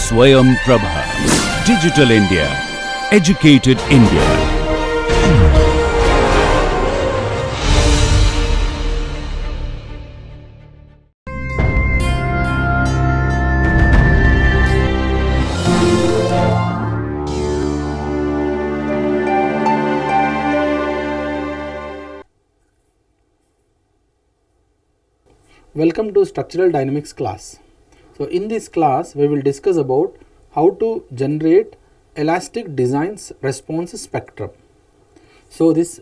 Swayam Prabha. Digital India. Educated India. Welcome to Structural Dynamics class. So in this class we will discuss about how to generate elastic designs response spectrum. So this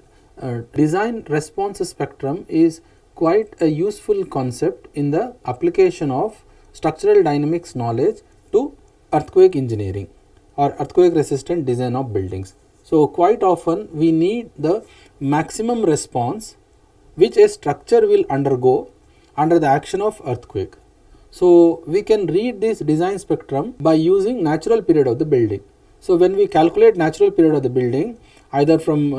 design response spectrum is quite a useful concept in the application of structural dynamics knowledge to earthquake engineering or earthquake resistant design of buildings. So quite often we need the maximum response which a structure will undergo under the action of earthquake. So we can read this design spectrum by using natural period of the building. So when we calculate natural period of the building, either from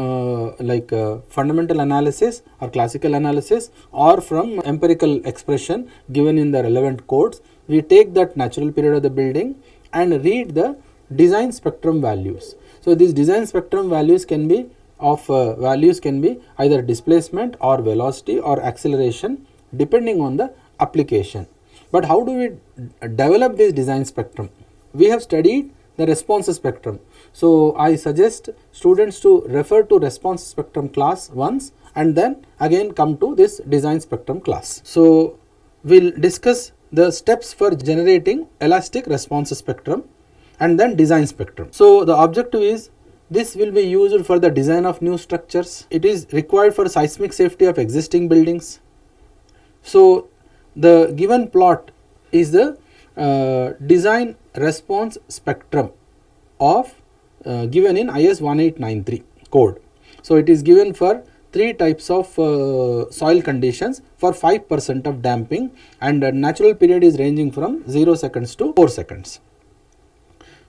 fundamental analysis or classical analysis or from empirical expression given in the relevant codes, we take that natural period of the building and read the design spectrum values. So these design spectrum values can be either displacement or velocity or acceleration depending on the application. But how do we develop this design spectrum? We have studied the response spectrum. So I suggest students to refer to response spectrum class once and then again come to this design spectrum class. So we'll discuss the steps for generating elastic response spectrum and then design spectrum. So the objective is this will be used for the design of new structures. It is required for seismic safety of existing buildings. So the given plot is the design response spectrum of given in IS 1893 code. So it is given for three types of soil conditions for 5% of damping, and natural period is ranging from 0 seconds to 4 seconds.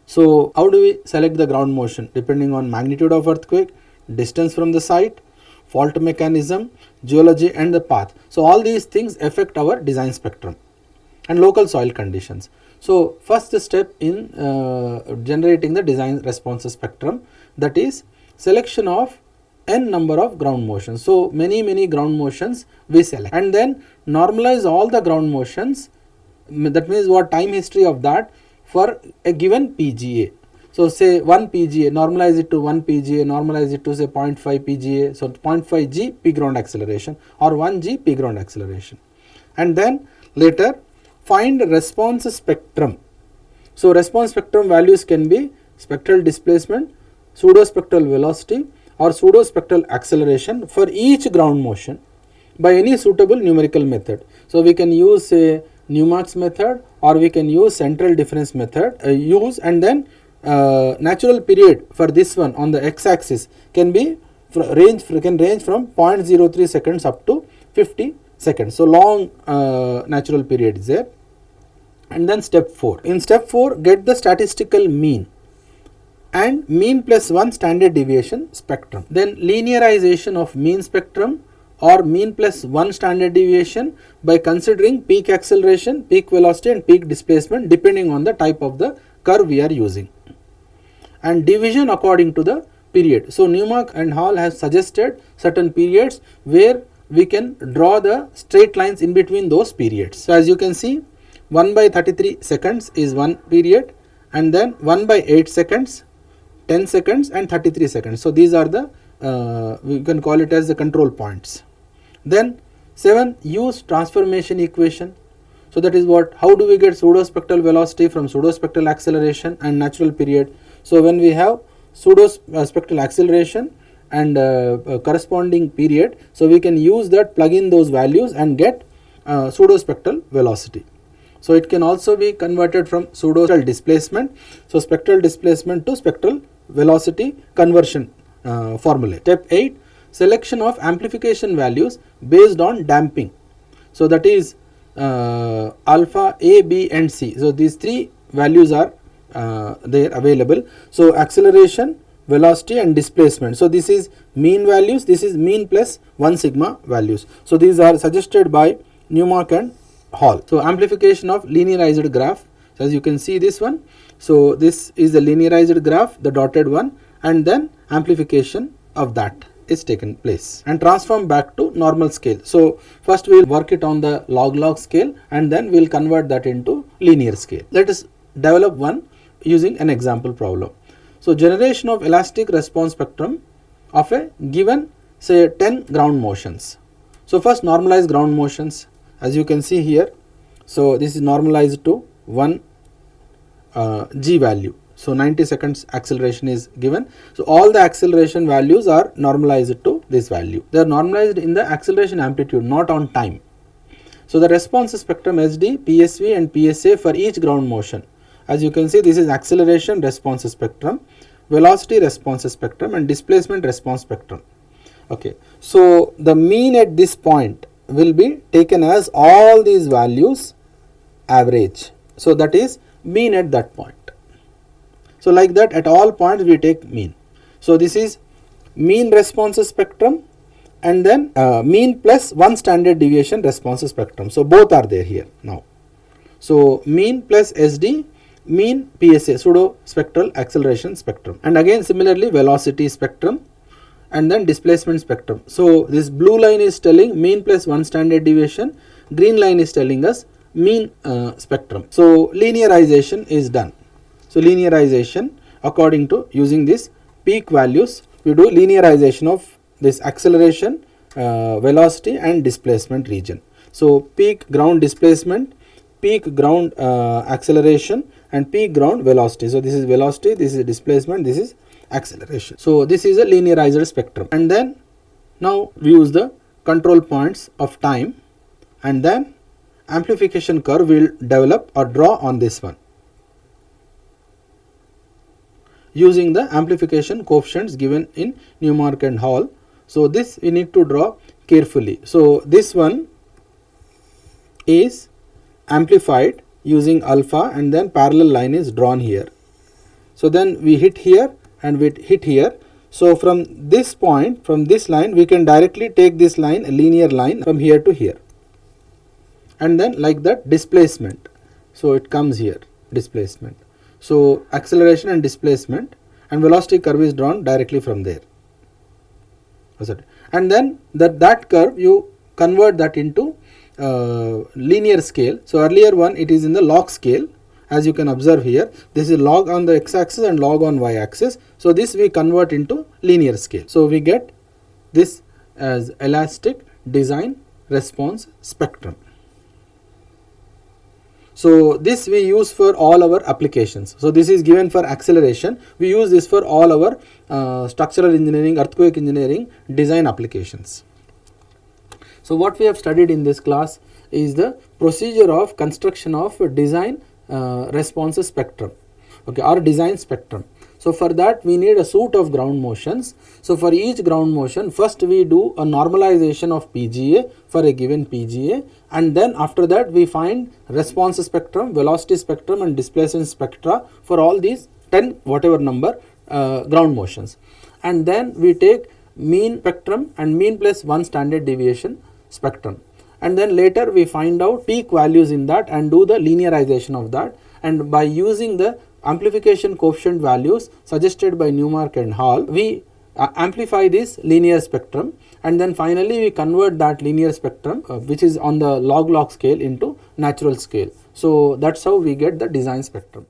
So how do we select the ground motion? Depending on magnitude of earthquake, distance from the site, fault mechanism, geology and the path. So all these things affect our design spectrum and local soil conditions. So first step in generating the design response spectrum, that is selection of n number of ground motions. So many ground motions we select and then normalize all the ground motions, that means what time history of that for a given PGA. So say 1 PGA, normalize it to 1 PGA, normalize it to say 0.5 PGA, so 0.5 G P ground acceleration or 1 G P ground acceleration. And then later find response spectrum. So response spectrum values can be spectral displacement, pseudo-spectral velocity or pseudo-spectral acceleration for each ground motion by any suitable numerical method. So we can use say Newmark's method or we can use central difference method and then natural period for this one on the x-axis can range from 0.03 seconds up to 50 seconds. So long natural period is there. And then step 4. In step 4, get the statistical mean and mean plus 1 standard deviation spectrum. Then linearization of mean spectrum or mean plus 1 standard deviation by considering peak acceleration, peak velocity and peak displacement depending on the type of the curve we are using. And division according to the period. So Newmark and Hall have suggested certain periods where we can draw the straight lines in between those periods. So as you can see, 1 by 33 seconds is one period, and then 1 by 8 seconds, 10 seconds and 33 seconds. So these are the we can call it as the control points. Then 7, use transformation equation. So that is what, how do we get pseudo-spectral velocity from pseudo-spectral acceleration and natural period. So when we have pseudo-spectral acceleration and corresponding period, so we can use that, plug in those values and get pseudo-spectral velocity. So it can also be converted from pseudo-spectral displacement. So spectral displacement to spectral velocity conversion formula. Step 8, selection of amplification values based on damping. So that is alpha, A, B and C. So these three values are there available. So acceleration, velocity and displacement. So this is mean values, this is mean plus 1 sigma values. So these are suggested by Newmark and Hall. So amplification of linearized graph. So as you can see this one, so this is the linearized graph, the dotted one, and then amplification of that is taken place and transform back to normal scale. So first we will work it on the log scale and then we will convert that into linear scale. Let us develop one using an example problem. So generation of elastic response spectrum of a given say 10 ground motions. So first normalize ground motions, as you can see here. So this is normalized to 1 g value. So 90 seconds acceleration is given. So all the acceleration values are normalized to this value. They are normalized in the acceleration amplitude, not on time. So the response spectrum SD, PSV and PSA for each ground motion. As you can see, this is acceleration response spectrum, velocity response spectrum and displacement response spectrum. Okay. So the mean at this point will be taken as all these values average. So that is mean at that point. So like that at all points we take mean. So this is mean response spectrum and then mean plus 1 standard deviation response spectrum. So both are there here now. So mean plus SD, mean PSA, pseudo spectral acceleration spectrum, and again similarly velocity spectrum and then displacement spectrum. So this blue line is telling mean plus 1 standard deviation, green line is telling us mean spectrum. So linearization is done. So linearization according to using this peak values, we do linearization of this acceleration, velocity and displacement region. So peak ground displacement, peak ground acceleration and peak ground velocity. So this is velocity, this is displacement, this is acceleration. So this is a linearized spectrum, and then now we use the control points of time and then amplification curve will develop or draw on this one using the amplification coefficients given in Newmark and Hall. So this we need to draw carefully. So this one is amplified using alpha and then parallel line is drawn here. So then we hit here and we hit here. So from this point, from this line we can directly take this line, a linear line from here to here, and then like that displacement. So it comes here, displacement. So acceleration and displacement and velocity curve is drawn directly from there. And then that curve you convert that into linear scale. So earlier one it is in the log scale, as you can observe here. This is log on the x axis and log on y axis. So this we convert into linear scale. So we get this as elastic design response spectrum. So this we use for all our applications. So this is given for acceleration. We use this for all our structural engineering, earthquake engineering design applications. So what we have studied in this class is the procedure of construction of design response spectrum, okay, or design spectrum. So for that we need a suite of ground motions. So for each ground motion, first we do a normalization of PGA for a given PGA, and then after that we find response spectrum, velocity spectrum and displacement spectra for all these 10 whatever number ground motions, and then we take mean spectrum and mean plus 1 standard deviation spectrum, and then later we find out peak values in that and do the linearization of that, and by using the amplification coefficient values suggested by Newmark and Hall, we amplify this linear spectrum, and then finally we convert that linear spectrum which is on the log scale into natural scale. So that's how we get the design spectrum.